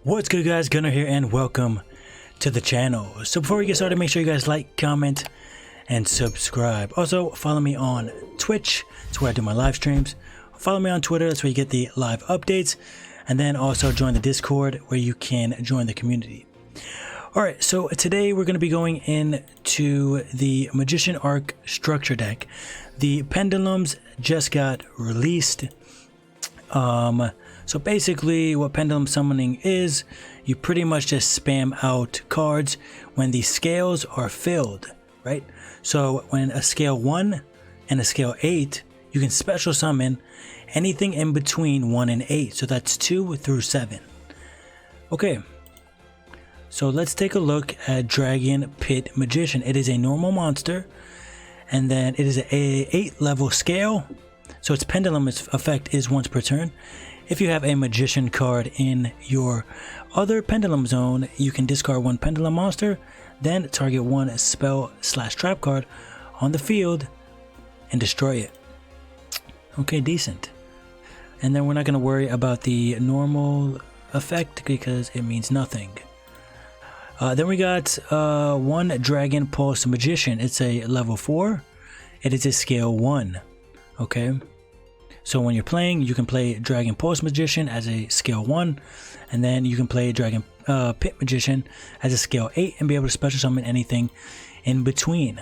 What's good, guys? Gunner here and welcome to the channel. So before we get started, make sure you guys like, comment, and subscribe. Also follow me on Twitch, that's where I do my live streams. Follow me on Twitter, that's where you get the live updates, and then also join the Discord where you can join the community. Alright, so today we're going to be going into the Magician Arc structure deck. The pendulums just got released. So basically what pendulum summoning is, you pretty much just spam out cards when the scales are filled, right? So when a scale 1 and a scale 8, you can special summon anything in between 1 and 8. So that's 2 through 7. Okay, so let's take a look at Dragon Pit Magician. It is a normal monster, and then it is a 8 level scale. So its pendulum effect is once per turn. If you have a magician card in your other pendulum zone, you can discard one pendulum monster, then target one spell/trap card on the field and destroy it. Okay, decent. And then we're not going to worry about the normal effect because it means nothing. Then we got one Dragon Pulse Magician. It's a level 4. It is a scale 1. Okay. So when you're playing, you can play Dragon Pulse Magician as a scale 1, and then you can play Dragon Pit Magician as a scale 8 and be able to special summon anything in between.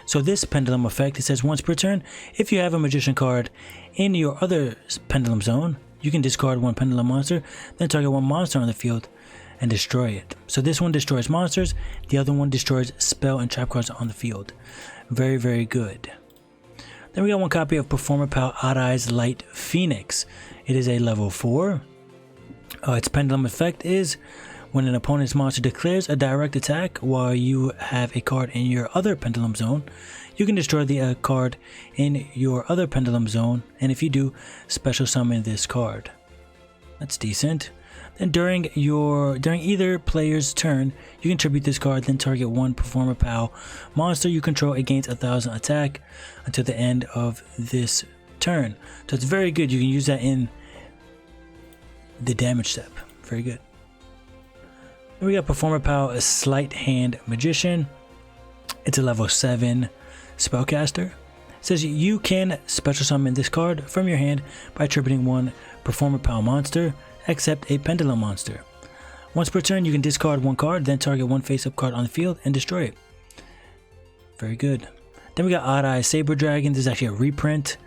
So this pendulum effect, it says once per turn, if you have a magician card in your other pendulum zone, you can discard one pendulum monster, then target one monster on the field and destroy it. So this one destroys monsters, the other one destroys spell and trap cards on the field. Very, very good. Then we got one copy of Performer Pal Odd Eyes Light Phoenix. It is a level 4. Its pendulum effect is when an opponent's monster declares a direct attack while you have a card in your other pendulum zone, you can destroy the card in your other pendulum zone, and if you do, special summon this card. That's decent. Then during either player's turn, you can tribute this card, then target one Performer Pal monster you control. It gains 1000 attack until the end of this turn. So it's very good. You can use that in the damage step. Very good. Then we got Performer Pal Sleight Hand Magician. It's a level 7 spellcaster. It says you can special summon this card from your hand by attributing one Performer Pal monster, except a pendulum monster. Once per turn, you can discard one card, then target one face-up card on the field and destroy it. Very good. Then we got Odd Eye Saber Dragon. This is actually a reprint.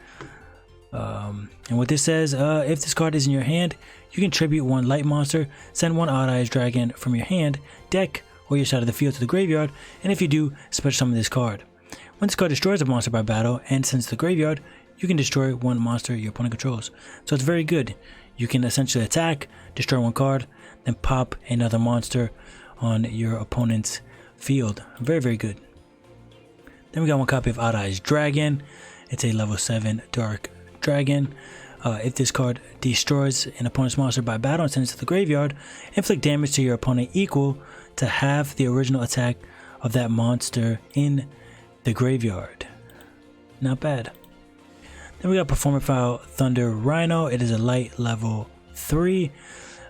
And what this says, if this card is in your hand, you can tribute one light monster, send one Odd Eyes Dragon from your hand, deck, or your side of the field to the graveyard, and if you do, special summon this card. When this card destroys a monster by battle and sends to the graveyard, you can destroy one monster your opponent controls. So it's very good. You can essentially attack, destroy one card, then pop another monster on your opponent's field. Very, very good. Then we got one copy of Odd Eyes Dragon. It's a level 7 Dark Dragon. If this card destroys an opponent's monster by battle and sends it to the graveyard, inflict damage to your opponent equal to half the original attack of that monster in the graveyard. Not bad. Then we got Performer Pal Thunder Rhino. It is a light level 3.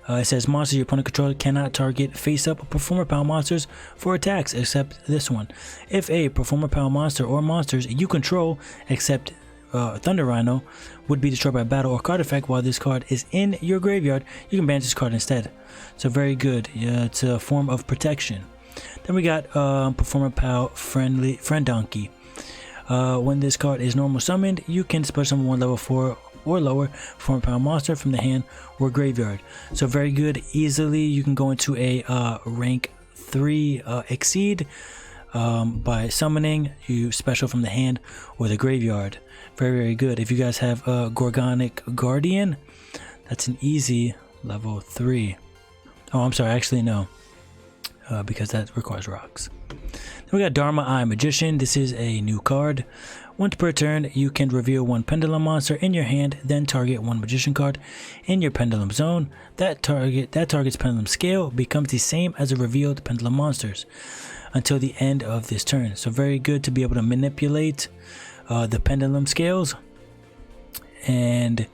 It says monsters your opponent controls cannot target face-up or Performer Pal monsters for attacks except this one. If a Performer Pal monster or monsters you control except Thunder Rhino would be destroyed by battle or card effect while this card is in your graveyard, you can banish this card instead. So very good. It's a form of protection. Then we got Performer Pal Friend Donkey. When this card is normal summoned, you can special summon one level 4 or lower Performer Pal monster from the hand or graveyard. So very good. Easily you can go into a rank 3 exceed by summoning you special from the hand or the graveyard. Very, very good. If you guys have Gorgonic Guardian, that's an easy level 3. Oh, I'm sorry, actually no, because that requires rocks. Then we got Dharma Eye Magician. This is a new card. Once per turn, you can reveal one pendulum monster in your hand, then target one magician card in your pendulum zone. That target's pendulum scale becomes the same as the revealed pendulum monsters until the end of this turn. So very good to be able to manipulate the pendulum scales. And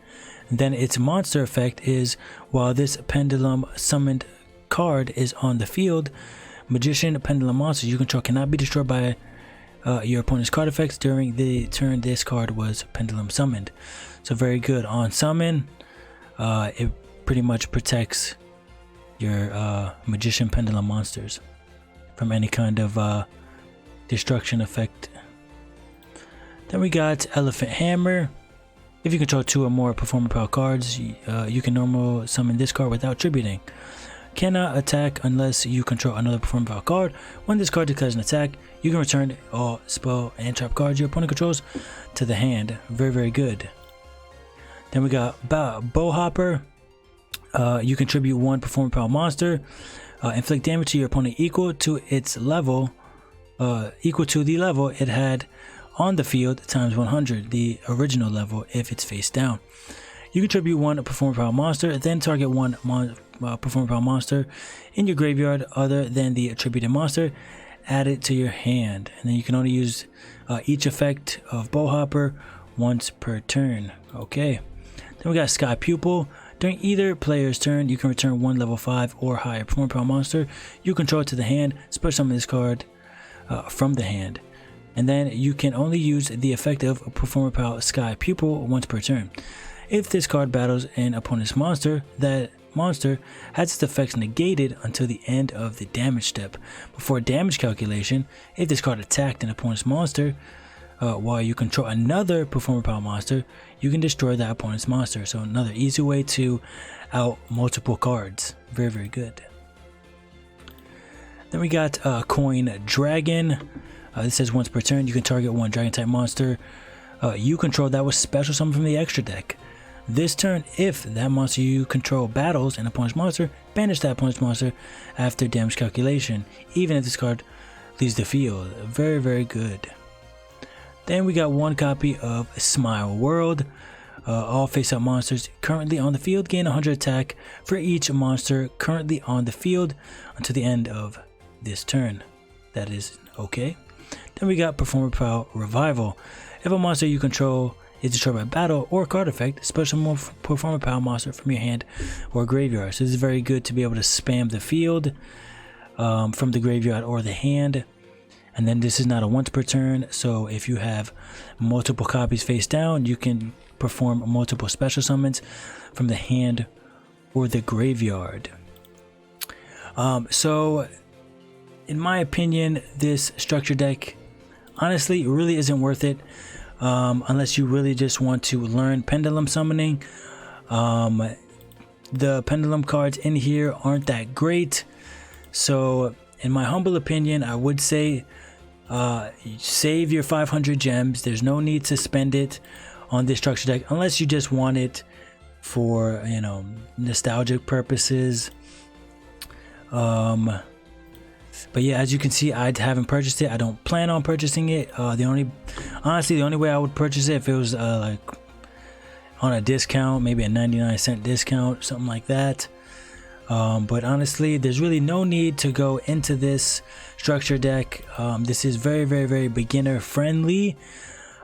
then its monster effect is while this pendulum summoned card is on the field, Magician Pendulum monsters you control cannot be destroyed by your opponent's card effects during the turn this card was Pendulum summoned. So very good on summon. It pretty much protects your Magician Pendulum monsters from any kind of destruction effect. Then we got Elephant Hammer. If you control 2 or more Performer Power cards, you can normal summon this card without tributing. Cannot attack unless you control another Performer Power card. When this card declares an attack, you can return all spell and trap cards your opponent controls to the hand. Very, very good. Then we got Bowhopper. You contribute 1 Performer Power monster. Inflict damage to your opponent equal to its level, equal to the level it had on the field times 100, the original level if it's face down. You contribute 1 Performer Power monster, then target 1 Performer Power monster in your graveyard other than the attributed monster. Add it to your hand, and then you can only use each effect of Bowhopper once per turn. Okay. Then we got Sky Pupil. During either player's turn, you can return 1 level 5 or higher Performer Power monster you control to the hand. Special summon this card from the hand. And then you can only use the effect of Performer Power Sky Pupil once per turn. If this card battles an opponent's monster, that monster has its effects negated until the end of the damage step. Before damage calculation, if this card attacked an opponent's monster while you control another Performer Power monster, you can destroy that opponent's monster. So another easy way to out multiple cards. Very, very good. Then we got Coin Dragon. This says once per turn you can target 1 dragon type monster you control that was special summoned from the extra deck. This turn, if that monster you control battles an opponent's monster, banish that opponent's monster after damage calculation, even if this card leaves the field. Very, very good. Then we got 1 copy of Smile World. All face-up monsters currently on the field gain 100 attack for each monster currently on the field until the end of this turn. That is okay. Then we got Performer Power Revival. If a monster you control is destroyed by battle or card effect, special Performer Power monster from your hand or graveyard. So this is very good to be able to spam the field from the graveyard or the hand. And then this is not a once per turn, so if you have multiple copies face down, you can perform multiple special summons from the hand or the graveyard. So in my opinion, this structure deck honestly really isn't worth it unless you really just want to learn pendulum summoning. The pendulum cards in here aren't that great, so in my humble opinion, I would say save your 500 gems. There's no need to spend it on this structure deck unless you just want it for, you know, nostalgic purposes. But yeah, as you can see, I haven't purchased it. I don't plan on purchasing it. Honestly, the only way I would purchase it if it was like on a discount, maybe a 99-cent discount, something like that. But honestly, there's really no need to go into this structure deck. This is very, very, very beginner friendly.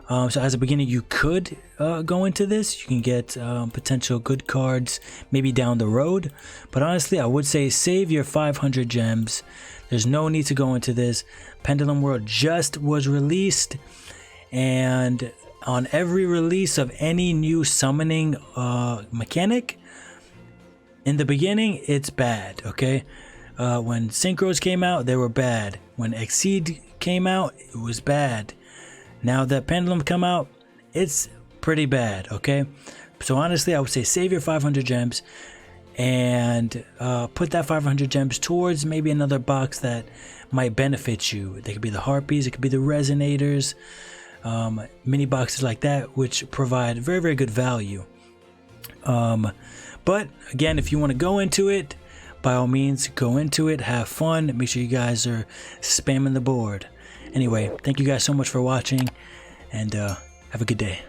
So as a beginner, you could go into this. You can get potential good cards maybe down the road. But honestly, I would say save your 500 gems. There's no need to go into this. Pendulum World just was released, and on every release of any new summoning mechanic, in the beginning, it's bad, okay? When Synchros came out, they were bad. When Exceed came out, it was bad. Now that Pendulum come out, it's pretty bad, okay? So honestly, I would say save your 500 gems and put that 500 gems towards maybe another box that might benefit you. They could be the Harpies, it could be the Resonators, mini boxes like that, which provide very, very good value. But again, if you want to go into it, by all means, go into it, have fun, make sure you guys are spamming the board. Anyway, thank you guys so much for watching, and have a good day.